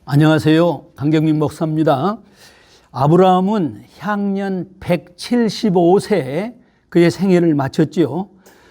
안녕하세요. 강경민 목사입니다. 아브라함은 향년 175세에 그의 생애를 마쳤지요.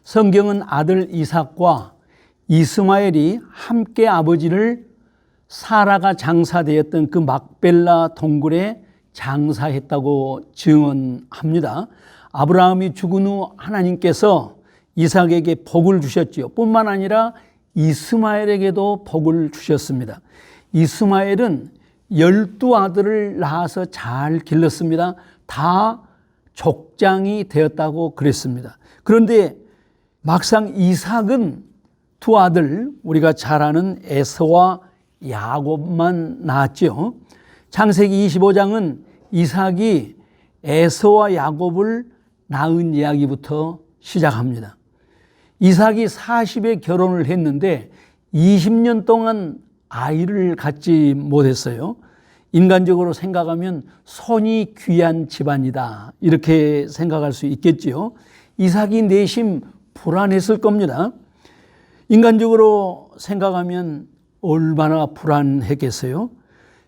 성경은 아들 이삭과 이스마엘이 함께 아버지를 사라가 장사되었던 그 막벨라 동굴에 장사했다고 증언합니다. 아브라함이 죽은 후 하나님께서 이삭에게 복을 주셨지요. 뿐만 아니라 이스마엘에게도 복을 주셨습니다. 이스마엘은 12아들을 낳아서 잘 길렀습니다. 다 족장이 되었다고 그랬습니다. 그런데 막상 이삭은 두 아들, 우리가 잘 아는 에서와 야곱만 낳았죠. 창세기 25장은 이삭이 에서와 야곱을 낳은 이야기부터 시작합니다. 이삭이 40에 결혼을 했는데 20년 동안 아이를 갖지 못했어요. 인간적으로 생각하면 손이 귀한 집안이다, 이렇게 생각할 수 있겠지요. 이삭이 내심 불안했을 겁니다. 인간적으로 생각하면 얼마나 불안했겠어요.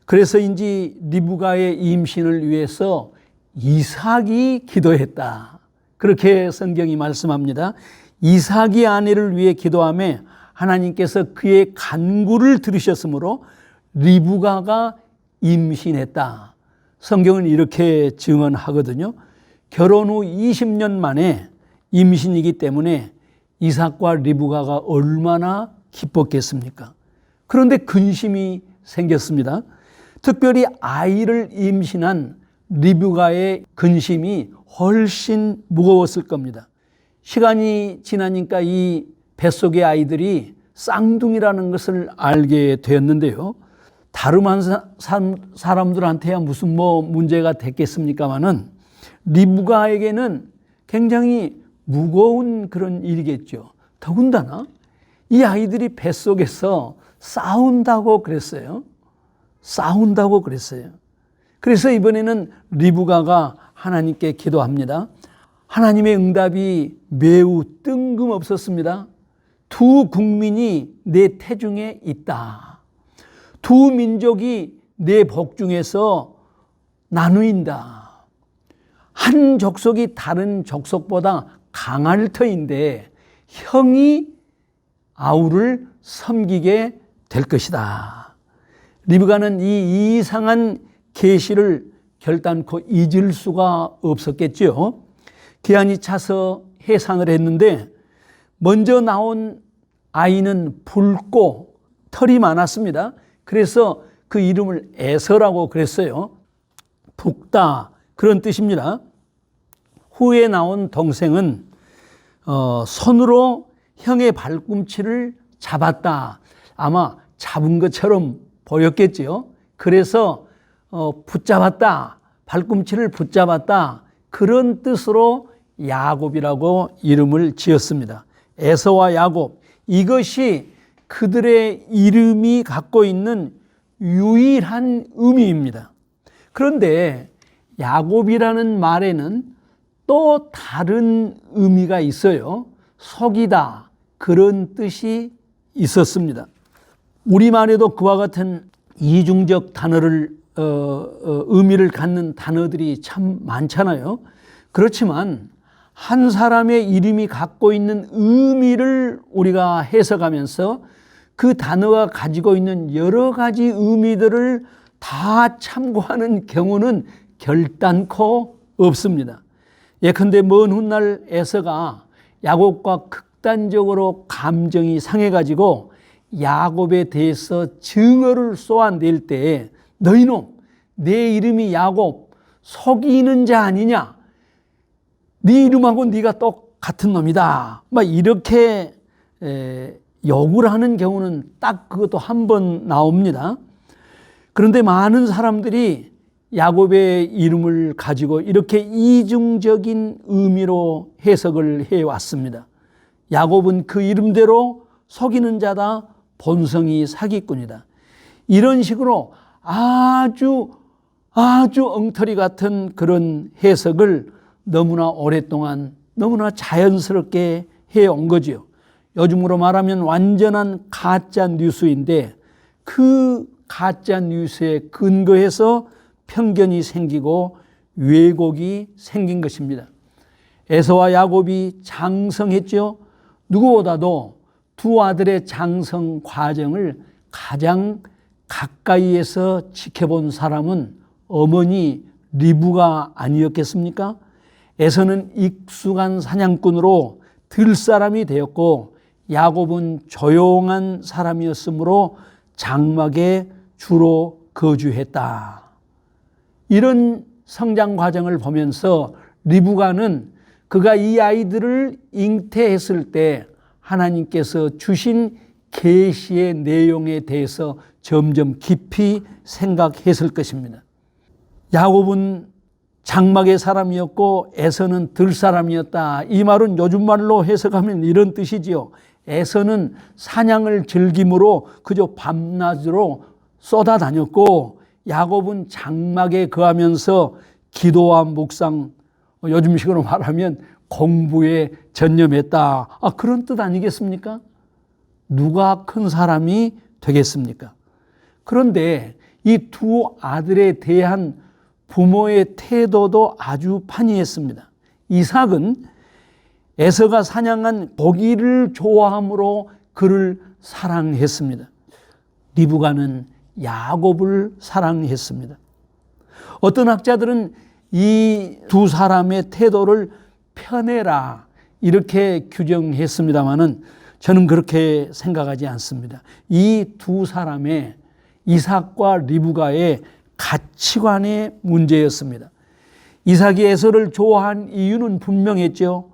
그래서인지 리브가의 임신을 위해서 이삭이 기도했다, 그렇게 성경이 말씀합니다. 이삭이 아내를 위해 기도하며 하나님께서 그의 간구를 들으셨으므로 리브가가 임신했다. 성경은 이렇게 증언하거든요. 결혼 후 20년 만에 임신이기 때문에 이삭과 리브가가 얼마나 기뻤겠습니까? 그런데 근심이 생겼습니다. 특별히 아이를 임신한 리브가의 근심이 훨씬 무거웠을 겁니다. 시간이 지나니까 이 뱃속의 아이들이 쌍둥이라는 것을 알게 되었는데요. 다름 한 사람들한테야 무슨 문제가 됐겠습니까마는 리브가에게는 굉장히 무거운 그런 일이겠죠. 더군다나 이 아이들이 뱃속에서 싸운다고 그랬어요. 그래서 이번에는 리브가가 하나님께 기도합니다. 하나님의 응답이 매우 뜬금없었습니다. 두 국민이 내 태중에 있다. 두 민족이 내 복중에서 나누인다. 한 족속이 다른 족속보다 강할 터인데 형이 아우를 섬기게 될 것이다. 리브가는 이 이상한 계시를 결단코 잊을 수가 없었겠죠. 기한이 차서 해산을 했는데 먼저 나온 아이는 붉고 털이 많았습니다. 그래서 그 이름을 에서라고 그랬어요. 붉다, 그런 뜻입니다. 후에 나온 동생은 손으로 형의 발꿈치를 잡았다. 아마 잡은 것처럼 보였겠지요. 그래서 붙잡았다, 발꿈치를 붙잡았다, 그런 뜻으로 야곱이라고 이름을 지었습니다. 에서와 야곱, 이것이 그들의 이름이 갖고 있는 유일한 의미입니다. 그런데 야곱이라는 말에는 또 다른 의미가 있어요. 속이다, 그런 뜻이 있었습니다. 우리말에도 그와 같은 이중적 단어를 의미를 갖는 단어들이 참 많잖아요. 그렇지만 한 사람의 이름이 갖고 있는 의미를 우리가 해석하면서 그 단어가 가지고 있는 여러 가지 의미들을 다 참고하는 경우는 결단코 없습니다. 예컨대 먼 훗날 에서가 야곱과 극단적으로 감정이 상해가지고 야곱에 대해서 증언을 쏘아낼 때 너희놈, 내 이름이 야곱, 속이는 자 아니냐, 네 이름하고 네가 똑같은 놈이다, 막 이렇게 욕을 하는 경우는 딱 그것도 한 번 나옵니다. 그런데 많은 사람들이 야곱의 이름을 가지고 이렇게 이중적인 의미로 해석을 해왔습니다. 야곱은 그 이름대로 속이는 자다, 본성이 사기꾼이다. 이런 식으로 아주 엉터리 같은 그런 해석을 너무나 오랫동안 너무나 자연스럽게 해온 거죠. 요즘으로 말하면 완전한 가짜 뉴스인데 그 가짜 뉴스에 근거해서 편견이 생기고 왜곡이 생긴 것입니다. 에서와 야곱이 장성했죠. 누구보다도 두 아들의 장성 과정을 가장 가까이에서 지켜본 사람은 어머니 리브가 아니었겠습니까? 에서는 익숙한 사냥꾼으로 들사람이 되었고 야곱은 조용한 사람이었으므로 장막에 주로 거주했다. 이런 성장 과정을 보면서 리브가는 그가 이 아이들을 잉태했을 때 하나님께서 주신 계시의 내용에 대해서 점점 깊이 생각했을 것입니다. 야곱은 장막의 사람이었고 에서는 들사람이었다. 이 말은 요즘 말로 해석하면 이런 뜻이지요. 에서는 사냥을 즐김으로 그저 밤낮으로 쏟아다녔고 야곱은 장막에 거하면서 기도와 묵상, 요즘식으로 말하면 공부에 전념했다. 그런 뜻 아니겠습니까? 누가 큰 사람이 되겠습니까? 그런데 이 두 아들에 대한 부모의 태도도 아주 판이했습니다. 이삭은 에서가 사냥한 고기를 좋아함으로 그를 사랑했습니다. 리브가는 야곱을 사랑했습니다. 어떤 학자들은 이 두 사람의 태도를 편애라 이렇게 규정했습니다마는 저는 그렇게 생각하지 않습니다. 이 두 사람의 이삭과 리브가의 가치관의 문제였습니다. 이삭이 에서를 좋아한 이유는 분명했죠.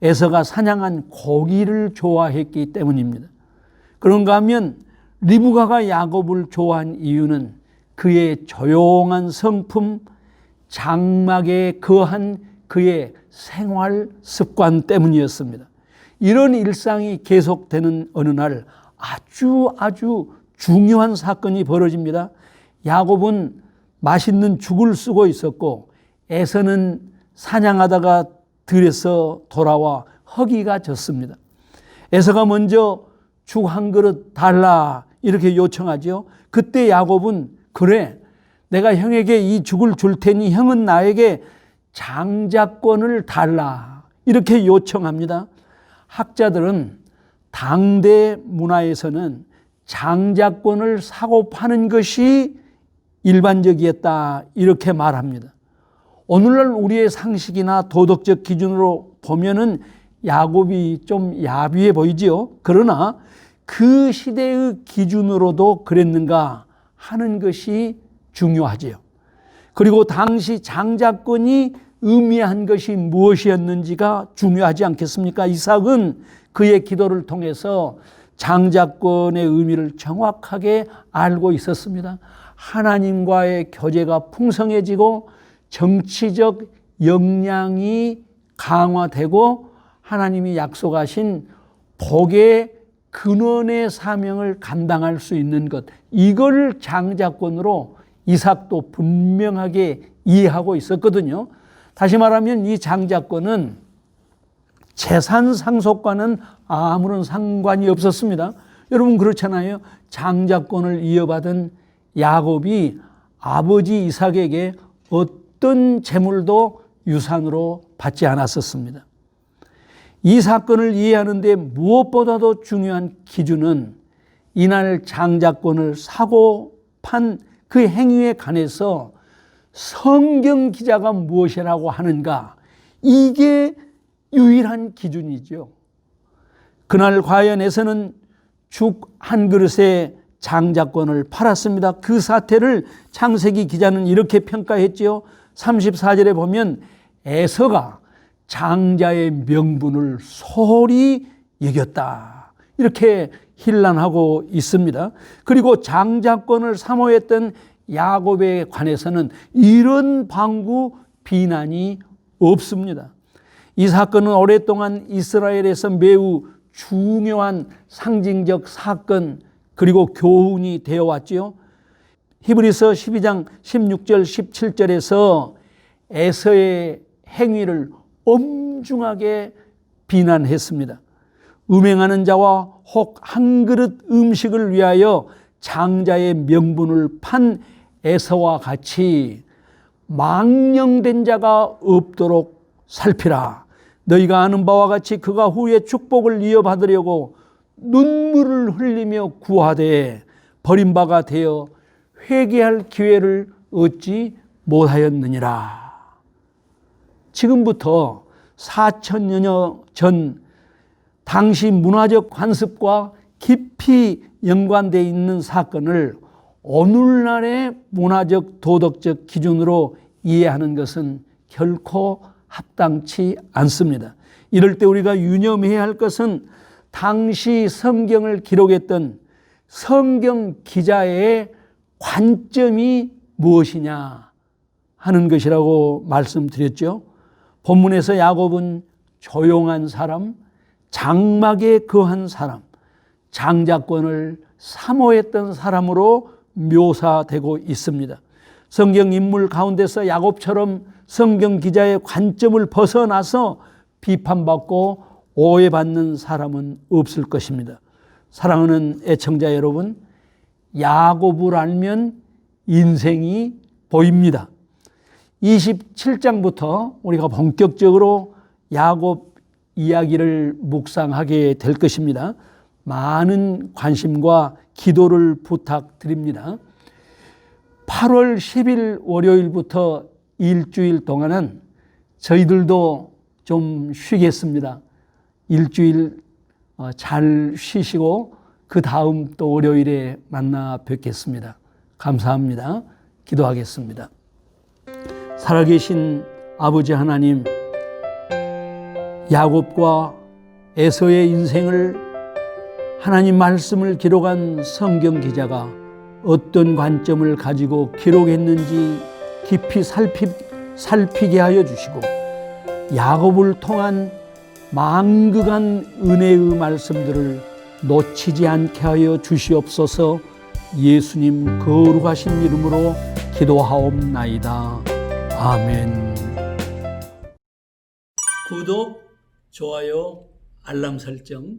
에서가 사냥한 고기를 좋아했기 때문입니다. 그런가 하면 리브가가 야곱을 좋아한 이유는 그의 조용한 성품, 장막에 거한 그의 생활 습관 때문이었습니다. 이런 일상이 계속되는 어느 날 아주 중요한 사건이 벌어집니다. 야곱은 맛있는 죽을 쓰고 있었고 에서는 사냥하다가 들에서 돌아와 허기가 졌습니다. 에서가 먼저 죽 한 그릇 달라 이렇게 요청하죠. 그때 야곱은 그래 내가 형에게 이 죽을 줄 테니 형은 나에게 장자권을 달라 이렇게 요청합니다. 학자들은 당대 문화에서는 장자권을 사고 파는 것이 일반적이었다 이렇게 말합니다. 오늘날 우리의 상식이나 도덕적 기준으로 보면은 야곱이 좀 야비해 보이지요. 그러나 그 시대의 기준으로도 그랬는가 하는 것이 중요하지요. 그리고 당시 장자권이 의미한 것이 무엇이었는지가 중요하지 않겠습니까? 이삭은 그의 기도를 통해서 장자권의 의미를 정확하게 알고 있었습니다. 하나님과의 교제가 풍성해지고 정치적 역량이 강화되고 하나님이 약속하신 복의 근원의 사명을 감당할 수 있는 것, 이걸 장자권으로 이삭도 분명하게 이해하고 있었거든요. 다시 말하면 이 장자권은 재산 상속과는 아무런 상관이 없었습니다. 여러분 그렇잖아요. 장자권을 이어받은 야곱이 아버지 이삭에게 어떤 재물도 유산으로 받지 않았었습니다. 이 사건을 이해하는 데 무엇보다도 중요한 기준은 이날 장자권을 사고 판 그 행위에 관해서 성경 기자가 무엇이라고 하는가, 이게 유일한 기준이죠. 그날 과연 에서는 죽 한 그릇에 장자권을 팔았습니다. 그 사태를 창세기 기자는 이렇게 평가했지요. 34절에 보면 에서가 장자의 명분을 소홀히 여겼다 이렇게 힐난하고 있습니다. 그리고 장자권을 사모했던 야곱에 관해서는 이런 방구 비난이 없습니다. 이 사건은 오랫동안 이스라엘에서 매우 중요한 상징적 사건 그리고 교훈이 되어 왔지요. 히브리서 12장 16절 17절에서 에서의 행위를 엄중하게 비난했습니다. 음행하는 자와 혹 한 그릇 음식을 위하여 장자의 명분을 판 에서와 같이 망령된 자가 없도록 살피라. 너희가 아는 바와 같이 그가 후에 축복을 이어받으려고 눈물을 흘리며 구하되 버림바가 되어 회개할 기회를 얻지 못하였느니라. 지금부터 4천여 전 당시 문화적 관습과 깊이 연관되어 있는 사건을 오늘날의 문화적 도덕적 기준으로 이해하는 것은 결코 합당치 않습니다. 이럴 때 우리가 유념해야 할 것은 당시 성경을 기록했던 성경 기자의 관점이 무엇이냐 하는 것이라고 말씀드렸죠. 본문에서 야곱은 조용한 사람, 장막에 거한 사람, 장자권을 사모했던 사람으로 묘사되고 있습니다. 성경 인물 가운데서 야곱처럼 성경 기자의 관점을 벗어나서 비판받고 오해받는 사람은 없을 것입니다. 사랑하는 애청자 여러분, 야곱을 알면 인생이 보입니다. 27장부터 우리가 본격적으로 야곱 이야기를 묵상하게 될 것입니다. 많은 관심과 기도를 부탁드립니다. 8월 10일 월요일부터 일주일 동안은 저희들도 좀 쉬겠습니다. 일주일 잘 쉬시고 그 다음 또 월요일에 만나 뵙겠습니다. 감사합니다. 기도하겠습니다. 살아계신 아버지 하나님, 야곱과 에서의 인생을 하나님 말씀을 기록한 성경 기자가 어떤 관점을 가지고 기록했는지 깊이 살피게 하여 주시고 야곱을 통한 망극한 은혜의 말씀들을 놓치지 않게 하여 주시옵소서. 예수님 거룩하신 이름으로 기도하옵나이다. 아멘. 구독, 좋아요, 알람 설정